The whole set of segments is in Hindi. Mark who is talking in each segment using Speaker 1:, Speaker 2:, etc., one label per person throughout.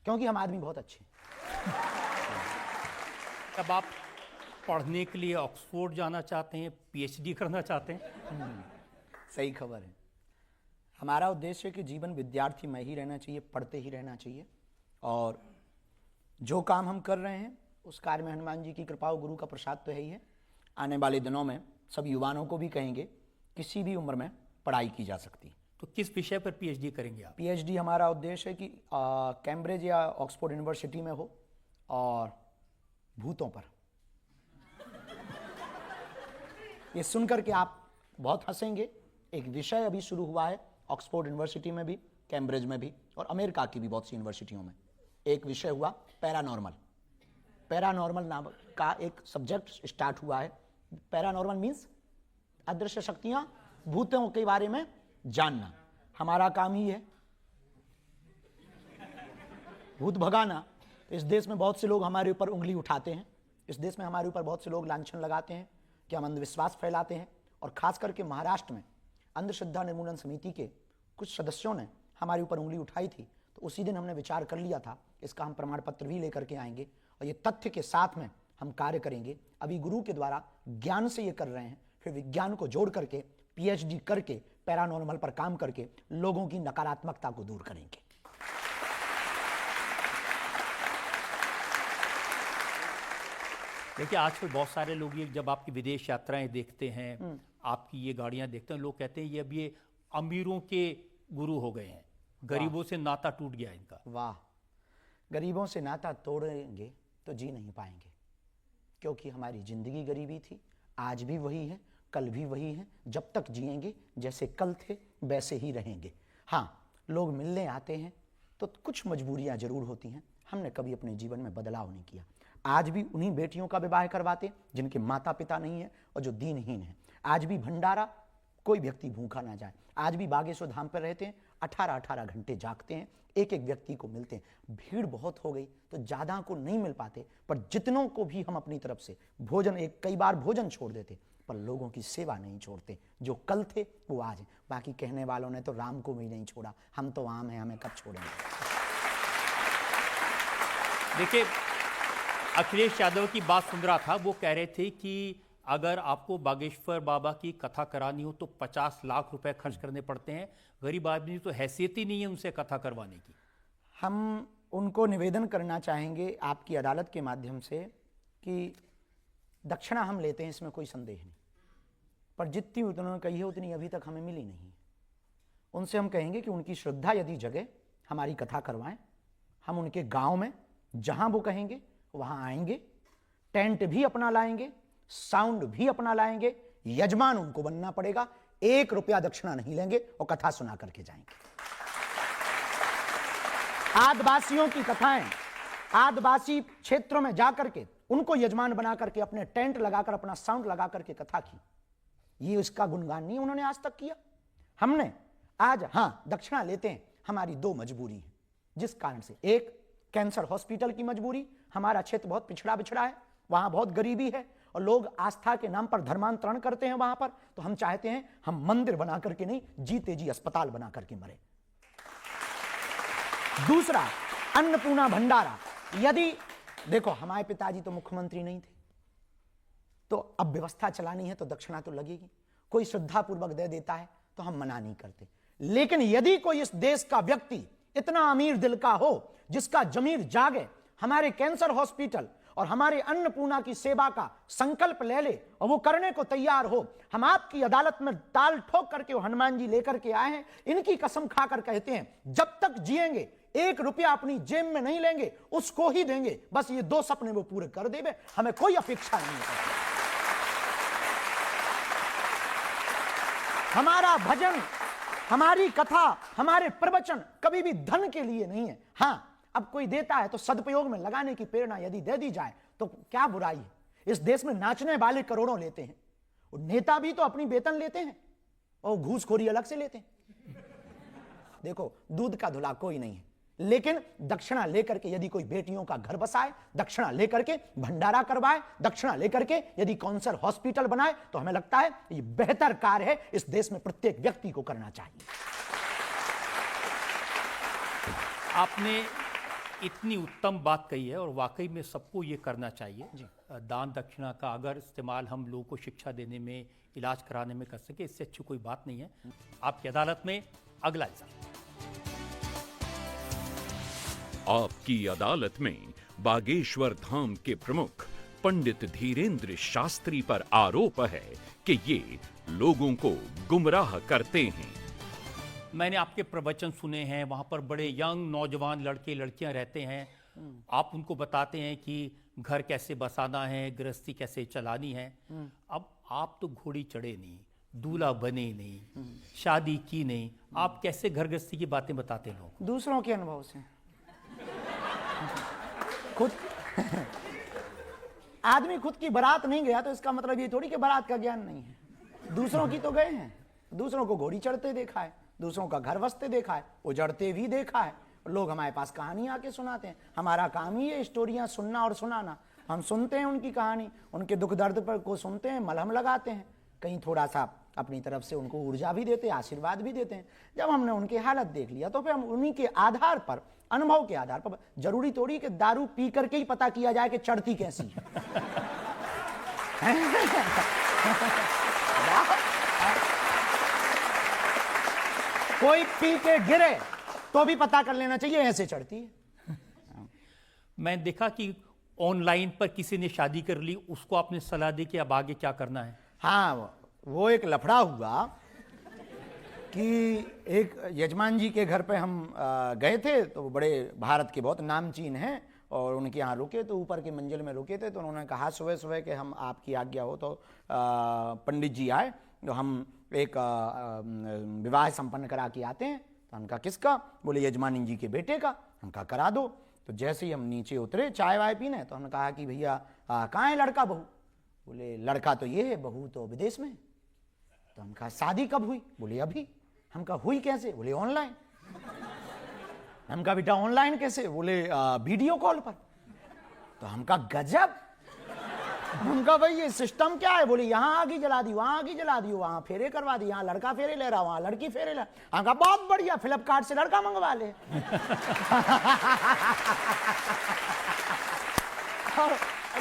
Speaker 1: क्योंकि हम आदमी बहुत अच्छे हैं।
Speaker 2: अब आप पढ़ने के लिए ऑक्सफोर्ड जाना चाहते हैं, पीएचडी करना चाहते हैं?
Speaker 1: सही खबर है। हमारा उद्देश्य है कि जीवन विद्यार्थी में ही रहना चाहिए, पढ़ते ही रहना चाहिए, और जो काम हम कर रहे हैं उस कार्य में हनुमान जी की कृपा और गुरु का प्रसाद तो है ही है। आने वाले दिनों में सब युवाओं को भी कहेंगे किसी भी उम्र में पढ़ाई की जा सकती है।
Speaker 2: तो किस विषय पर पीएचडी करेंगे आप?
Speaker 1: पीएचडी हमारा उद्देश्य है कि कैम्ब्रिज या ऑक्सफोर्ड यूनिवर्सिटी में हो, और भूतों पर। ये सुनकर के आप बहुत हंसेंगे। एक विषय अभी शुरू हुआ है ऑक्सफोर्ड यूनिवर्सिटी में भी, कैम्ब्रिज में भी, और अमेरिका की भी बहुत सी यूनिवर्सिटियों में। एक विषय हुआ पैरानॉर्मल। पैरानॉर्मल नाम का एक सब्जेक्ट स्टार्ट हुआ है। पैरानॉर्मल मीन्स अदृश्य शक्तियां, भूतों के बारे में जानना। हमारा काम ही है भूत भगाना। इस देश में बहुत से लोग हमारे ऊपर उंगली उठाते हैं, इस देश में हमारे ऊपर बहुत से लोग लांछन लगाते हैं कि हम अंधविश्वास फैलाते हैं, और खास करके महाराष्ट्र में अंधश्रद्धा निर्मूलन समिति के कुछ सदस्यों ने हमारे ऊपर उंगली उठाई थी। तो उसी दिन हमने विचार कर लिया था, इसका हम प्रमाण पत्र भी लेकर के आएंगे, और ये तथ्य के साथ में हम कार्य करेंगे। अभी गुरु के द्वारा ज्ञान से ये कर रहे हैं, फिर विज्ञान को जोड़ करके पीएचडी करके पैरानॉर्मल पर काम करके लोगों की नकारात्मकता को दूर करेंगे।
Speaker 2: देखिए, आजकल बहुत सारे लोग ये जब आपकी विदेश यात्राएं देखते हैं, आपकी ये गाड़ियां देखते हैं, लोग कहते हैं ये अब ये अमीरों के गुरु हो गए हैं, गरीबों से नाता टूट गया इनका।
Speaker 1: वाह, गरीबों से नाता तोड़ेंगे तो जी नहीं पाएंगे, क्योंकि हमारी जिंदगी गरीबी थी, आज भी वही है, कल भी वही है। जब तक जिएंगे जैसे कल थे वैसे ही रहेंगे। हाँ, लोग मिलने आते हैं तो कुछ मजबूरियां जरूर होती हैं। हमने कभी अपने जीवन में बदलाव नहीं किया। आज भी उन्हीं बेटियों का विवाह करवाते जिनके माता पिता नहीं है और जो दीनहीन है। आज भी भंडारा, कोई व्यक्ति भूखा ना जाए। आज भी बागेश्वर धाम पर रहते हैं, 18-18 घंटे जागते हैं, एक एक व्यक्ति को मिलते हैं। भीड़ बहुत हो गई तो ज़्यादा को नहीं मिल पाते, पर जितनों को भी हम अपनी तरफ से भोजन, एक कई बार भोजन छोड़ देते, पर लोगों की सेवा नहीं छोड़ते। जो कल थे वो आज हैं। बाकी कहने वालों ने तो राम को भी नहीं छोड़ा, हम तो आम हैं, हमें कब छोड़ेंगे।
Speaker 2: देखिए, अखिलेश यादव की बात सुन रहा था, वो कह रहे थे कि अगर आपको बागेश्वर बाबा की कथा करानी हो तो 50 लाख रुपए खर्च करने पड़ते हैं। गरीब आदमी तो हैसियत ही नहीं है उनसे कथा करवाने की।
Speaker 1: हम उनको निवेदन करना चाहेंगे आपकी अदालत के माध्यम से कि दक्षिणा हम लेते हैं, इसमें कोई संदेह नहीं, पर जितनी उन्होंने कही है उतनी अभी तक हमें मिली नहीं। उनसे हम कहेंगे कि उनकी श्रद्धा यदि जगे, हमारी कथा करवाएं। हम उनके गांव में जहां वो कहेंगे वहां आएंगे, टेंट भी अपना लाएंगे, साउंड भी अपना लाएंगे, यजमान उनको बनना पड़ेगा, 1 रुपया दक्षिणा नहीं लेंगे और कथा सुना करके जाएंगे। आदिवासियों की कथाएं, आदिवासी क्षेत्रों में जाकर के उनको यजमान बना करके अपने टेंट लगाकर, अपना साउंड लगा करके कथा की। ये इसका गुणगान नहीं उन्होंने आज तक किया। हमने आज, हां, दक्षिणा लेते हैं, हमारी 2 मजबूरी है, जिस कारण से, एक कैंसर हॉस्पिटल की मजबूरी। हमारा क्षेत्र बहुत पिछड़ा बिछड़ा है, वहां बहुत गरीबी है और लोग आस्था के नाम पर धर्मांतरण करते हैं वहां पर। तो हम चाहते हैं हम मंदिर बना करके नहीं, जीते जी अस्पताल बना करके मरे। दूसरा, अन्नपूर्णा भंडारा। यदि देखो, हमारे पिताजी तो मुख्यमंत्री नहीं थे, तो अब व्यवस्था चलानी है तो दक्षिणा तो लगेगी। कोई श्रद्धापूर्वक दे देता है तो हम मना नहीं करते, लेकिन यदि कोई इस देश का व्यक्ति इतना अमीर दिल का हो, जिसका जमीर जागे, हमारे कैंसर हॉस्पिटल और हमारे अन्नपूर्णा की सेवा का संकल्प ले ले और वो करने को तैयार हो, हम आपकी अदालत में ताल ठोक करके वो हनुमान जी लेकर के आए हैं। इनकी कसम खाकर कहते हैं, जब तक जिएंगे 1 रुपया अपनी जेब में नहीं लेंगे, उसको ही देंगे। बस ये 2 सपने वो पूरे कर देवे, हमें कोई अपेक्षा नहीं है। हमारा भजन, हमारी कथा, हमारे प्रवचन कभी भी धन के लिए नहीं है। हां, अब कोई देता है तो सदुपयोग में लगाने की प्रेरणा यदि दे दी जाए तो क्या बुराई है। इस देश में नाचने वाले करोड़ों लेते हैं, और नेता भी तो अपनी वेतन लेते हैं और घूसखोरी अलग से लेते हैं। देखो, दूध का धुला कोई नहीं है, लेकिन दक्षिणा लेकर के यदि कोई बेटियों का घर बसाए, दक्षिणा लेकर के भंडारा करवाए, दक्षिणा लेकर के यदि कैंसर हॉस्पिटल बनाए, तो हमें लगता है ये बेहतर कार्य है, इस देश में प्रत्येक व्यक्ति को करना चाहिए।
Speaker 2: आपने इतनी उत्तम बात कही है और वाकई में सबको ये करना चाहिए। दान दक्षिणा का अगर इस्तेमाल हम लोगों को शिक्षा देने में, इलाज कराने में कर सके, इससे अच्छी कोई बात नहीं है। आपकी अदालत में अगला इल्जाम।
Speaker 3: आपकी अदालत में बागेश्वर धाम के प्रमुख पंडित धीरेन्द्र शास्त्री पर आरोप है कि ये लोगों को गुमराह करते हैं।
Speaker 2: मैंने आपके प्रवचन सुने हैं, वहां पर बड़े यंग नौजवान लड़के लड़कियां रहते हैं। आप उनको बताते हैं कि घर कैसे बसाना है, गृहस्थी कैसे चलानी है। अब आप तो घोड़ी चढ़े नहीं, दूल्हा बने नहीं, शादी की नहीं, आप कैसे घर गृहस्थी की बातें बताते हैं लोग?
Speaker 1: दूसरों के अनुभव से। खुद आदमी खुद की बारात नहीं गया तो इसका मतलब ये थोड़ी कि बारात का ज्ञान नहीं है। दूसरों की तो गए हैं, दूसरों को घोड़ी चढ़ते देखा है, दूसरों का घर बसते देखा है, उजड़ते भी देखा है। लोग हमारे पास कहानियां आके सुनाते हैं। हमारा काम ही है स्टोरियां सुनना और सुनाना। हम सुनते हैं उनकी कहानी, उनके दुख दर्द पर को सुनते हैं, मलहम लगाते हैं, कहीं थोड़ा सा अपनी तरफ से उनको ऊर्जा भी देते हैं, आशीर्वाद भी देते हैं। जब हमने उनकी हालत देख लिया तो फिर हम उन्हीं के आधार पर, अनुभव के आधार पर, जरूरी थोड़ी कि दारू पी करके ही पता किया जाए कि चढ़ती कैसी है। कोई पी के गिरे तो भी पता कर लेना चाहिए ऐसे चढ़ती है।
Speaker 2: मैं देखा कि ऑनलाइन पर किसी ने शादी कर ली, उसको आपने सलाह दी कि अब आगे क्या करना है?
Speaker 1: हाँ, वो एक लफड़ा हुआ कि एक यजमान जी के घर पे हम गए थे, तो वो बड़े भारत के बहुत नामचीन हैं और उनके यहाँ रुके, तो ऊपर की मंजिल में रुके थे। तो उन्होंने कहा सुबह सुबह कि हम आपकी आज्ञा हो तो पंडित जी आए तो हम एक विवाह संपन्न करा के आते हैं। तो हमका किसका? बोले यजमानी जी के बेटे का। हमका करा दो। तो जैसे ही हम नीचे उतरे चाय वाय पीने, तो हमने कहा कि भैया कहाँ है लड़का बहू? बोले लड़का तो ये है, बहू तो विदेश में। तो हम कहा शादी कब हुई? बोले अभी। हम कहा हुई कैसे? बोले ऑनलाइन। हम कहा बेटा ऑनलाइन कैसे? बोले वीडियो कॉल पर। तो हम कहा गजब। हम कहा भाई ये सिस्टम क्या है? बोले यहाँ आगी जला दी, वहां आगी जला दी, वहां फेरे करवा दी, यहाँ लड़का फेरे ले रहा, वहां लड़की फेरे ले। हम कहा बहुत बढ़िया, फ्लिपकार्ट से लड़का मंगवा ले। और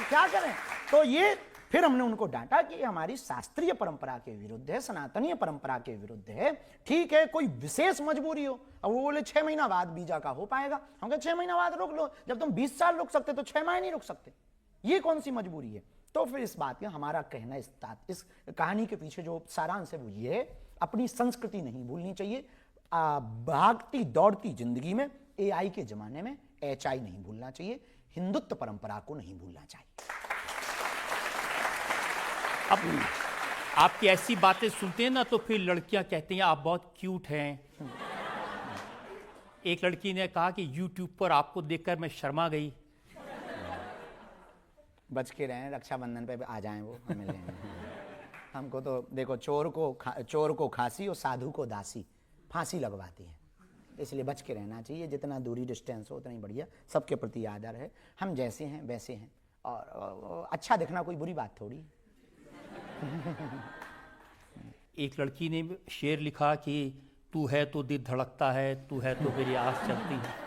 Speaker 1: क्या करें? तो ये फिर हमने उनको डांटा कि हमारी शास्त्रीय परंपरा के विरुद्ध है, सनातनीय परंपरा के विरुद्ध है। ठीक है, कोई विशेष मजबूरी हो। अब वो बोले 6 महीना बाद वीजा का हो पाएगा। हम कहा 6 महीना बाद रोक लो। जब तुम 20 साल रुक सकते तो 6 माह नहीं रुक सकते। ये कौन सी मजबूरी है? तो फिर इस बात में हमारा कहना, इस कहानी के पीछे जो सारांश है वो ये है, अपनी संस्कृति नहीं भूलनी चाहिए। भागती दौड़ती जिंदगी में, AI के जमाने में HI नहीं भूलना चाहिए, हिंदुत्व परंपरा को नहीं भूलना चाहिए।
Speaker 2: अब आपकी ऐसी बातें सुनते हैं ना तो फिर लड़कियां कहती हैं आप बहुत क्यूट हैं। एक लड़की ने कहा कि YouTube पर आपको देखकर मैं शर्मा गई।
Speaker 1: बच के रहें, रक्षाबंधन पे आ जाएं वो मिले। हमको तो देखो चोर को खांसी और साधु को दासी फांसी लगवाती है, इसलिए बच के रहना चाहिए। जितना दूरी डिस्टेंस हो उतना ही बढ़िया। सबके प्रति आदर है, हम जैसे हैं वैसे हैं, और अच्छा दिखना कोई बुरी बात थोड़ी।
Speaker 2: एक लड़की ने शेर लिखा कि तू है तो दिल धड़कता है, तू है तो मेरी आस चलती है।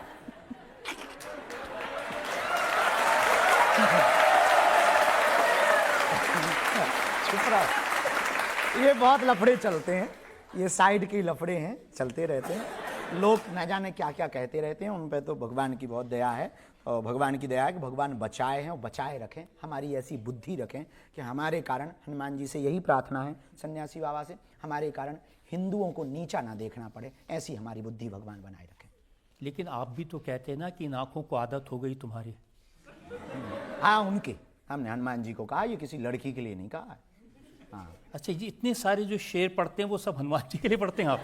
Speaker 1: ये बहुत लफड़े चलते हैं, ये साइड के लफड़े हैं, चलते रहते हैं। लोग न जाने क्या क्या कहते रहते हैं, उन पे तो भगवान की बहुत दया है। और भगवान की दया है कि भगवान बचाए हैं और बचाए रखें। हमारी ऐसी बुद्धि रखें कि हमारे कारण, हनुमान जी से यही प्रार्थना है, सन्यासी बाबा से, हमारे कारण हिंदुओं को नीचा ना देखना पड़े। ऐसी हमारी बुद्धि भगवान बनाए रखें।
Speaker 2: लेकिन आप भी तो कहते हैं ना कि इन आंखों को आदत हो गई तुम्हारी।
Speaker 1: हाँ, उनके, हमने हनुमान जी को कहा, ये किसी लड़की के लिए नहीं कहा। हाँ।
Speaker 2: अच्छा जी, इतने सारे जो शेर पढ़ते हैं वो सब हनुमान जी के लिए पढ़ते हैं आप?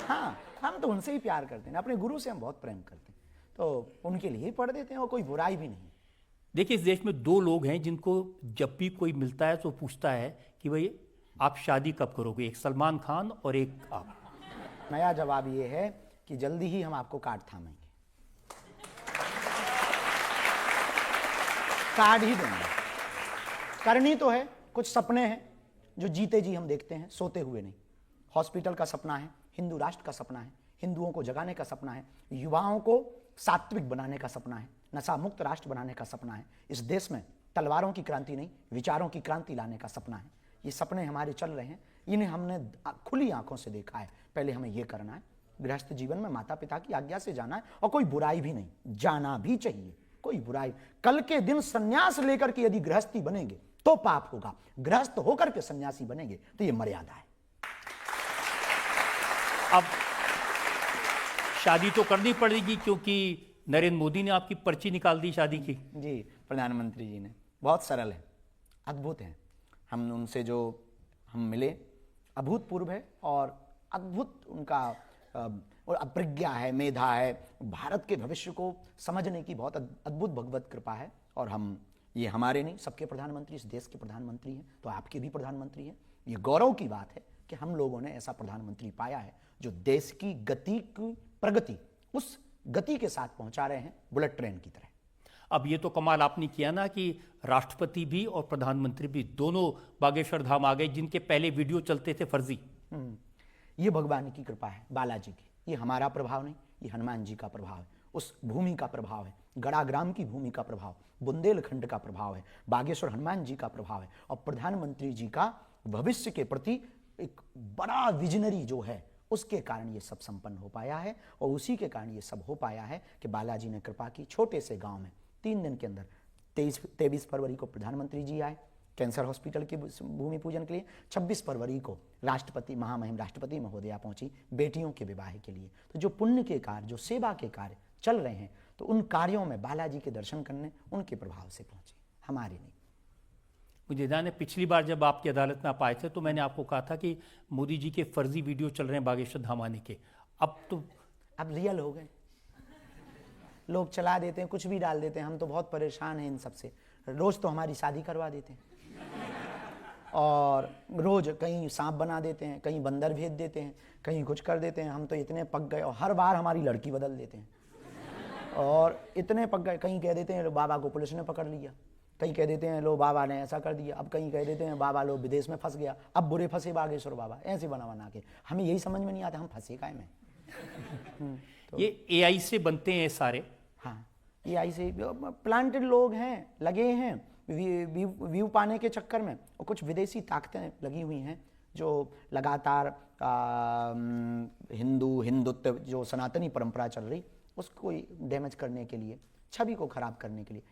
Speaker 1: हाँ, हम तो उनसे ही प्यार करते हैं, अपने गुरु से हम बहुत प्रेम करते हैं, तो उनके लिए ही पढ़ देते हैं, और कोई बुराई भी नहीं।
Speaker 2: देखिए, इस देश में 2 लोग हैं जिनको जब भी कोई मिलता है तो पूछता है कि भाई आप शादी कब करोगे, एक सलमान खान और एक आप।
Speaker 1: नया जवाब ये है कि जल्दी ही हम आपको कार्ड थामेंगे, कार्ड ही देंगे। करनी तो है, कुछ सपने हैं जो जीते जी हम देखते हैं, सोते हुए नहीं। हॉस्पिटल का सपना है, हिंदू राष्ट्र का सपना है, हिंदुओं को जगाने का सपना है, युवाओं को सात्विक बनाने का सपना है, नशा मुक्त राष्ट्र बनाने का सपना है, इस देश में तलवारों की क्रांति नहीं विचारों की क्रांति लाने का सपना है। ये सपने हमारे चल रहे हैं, इन्हें हमने खुली आंखों से देखा है। पहले हमें ये करना है, गृहस्थ जीवन में माता पिता की आज्ञा से जाना है, और कोई बुराई भी नहीं, जाना भी चाहिए, कोई बुराई। कल के दिन सन्यास लेकर के यदि गृहस्थी बनेंगे तो पाप होगा, गृहस्थ होकर के सन्यासी बनेंगे तो ये मर्यादा है।
Speaker 2: अब शादी तो करनी पड़ेगी क्योंकि नरेंद्र मोदी ने आपकी पर्ची निकाल दी शादी की।
Speaker 1: जी, प्रधानमंत्री जी ने, बहुत सरल है, अद्भुत है। हम उनसे जो हम मिले, अभूतपूर्व है, और अद्भुत उनका और अप्रज्ञा है, मेधा है, भारत के भविष्य को समझने की बहुत अद्भुत भगवत कृपा है। और हम, ये हमारे नहीं, सबके प्रधानमंत्री, इस देश के प्रधानमंत्री हैं, तो आपके भी प्रधानमंत्री हैं। ये गौरव की बात है कि हम लोगों ने ऐसा प्रधानमंत्री पाया है जो देश की गति की प्रगति उस गति के साथ पहुंचा रहे हैं, बुलेट ट्रेन की तरह।
Speaker 2: अब ये तो कमाल आपने किया ना कि राष्ट्रपति भी और प्रधानमंत्री भी दोनों बागेश्वर धाम आ गए, जिनके पहले वीडियो चलते थे फर्जी।
Speaker 1: ये भगवान की कृपा है, बालाजी की। ये हमारा प्रभाव नहीं, ये हनुमान जी का प्रभाव है, उस भूमि का प्रभाव है, गड़ाग्राम की भूमि का प्रभाव, बुंदेलखंड का प्रभाव है, बागेश्वर हनुमान जी का प्रभाव है, और प्रधानमंत्री जी का भविष्य के प्रति एक बड़ा विजनरी जो है, उसके कारण ये सब संपन्न हो पाया है। और उसी के कारण ये सब हो पाया है कि बालाजी ने कृपा की। छोटे से गांव में 3 दिन के अंदर 23 फरवरी को प्रधानमंत्री जी आए कैंसर हॉस्पिटल के भूमि पूजन के लिए, 26 फरवरी को राष्ट्रपति, महामहिम राष्ट्रपति महोदया पहुंची बेटियों के विवाह के लिए। तो जो पुण्य के कार्य, जो सेवा के कार्य चल रहे हैं, तो उन कार्यों में बालाजी के दर्शन करने उनके प्रभाव से पहुंचे, हमारे नहीं।
Speaker 2: मुझे ध्यान है पिछली बार जब आपकी अदालत में आप आए थे तो मैंने आपको कहा था कि मोदी जी के फर्जी वीडियो चल रहे हैं बागेश्वर धाम आने के। अब
Speaker 1: रियल हो गए, लोग चला देते हैं, कुछ भी डाल देते हैं। हम तो बहुत परेशान हैं इन सबसे। रोज तो हमारी शादी करवा देते हैं, और रोज कहीं सांप बना देते हैं, कहीं बंदर भेज देते हैं, कहीं कुछ कर देते हैं। हम तो इतने पक गए, और हर बार हमारी लड़की बदल देते हैं, और इतने पक गए। कहीं कह देते हैं लो बाबा को पुलिस ने पकड़ लिया, कहीं कह देते हैं लो बाबा ने ऐसा कर दिया, अब कहीं कह देते हैं बाबा लो विदेश में फंस गया, अब बुरे फंसे बागेश्वर बाबा, ऐसे बना के। हमें यही समझ में नहीं आता हम फंसे काहे में।
Speaker 2: तो ये AI से बनते हैं सारे।
Speaker 1: हाँ, AI से प्लांटेड लोग हैं, लगे हैं व्यू पाने के चक्कर में, और कुछ विदेशी ताकतें लगी हुई हैं जो लगातार हिंदुत्व जो सनातनी परंपरा चल रही, उसको डैमेज करने के लिए, छवि को खराब करने के लिए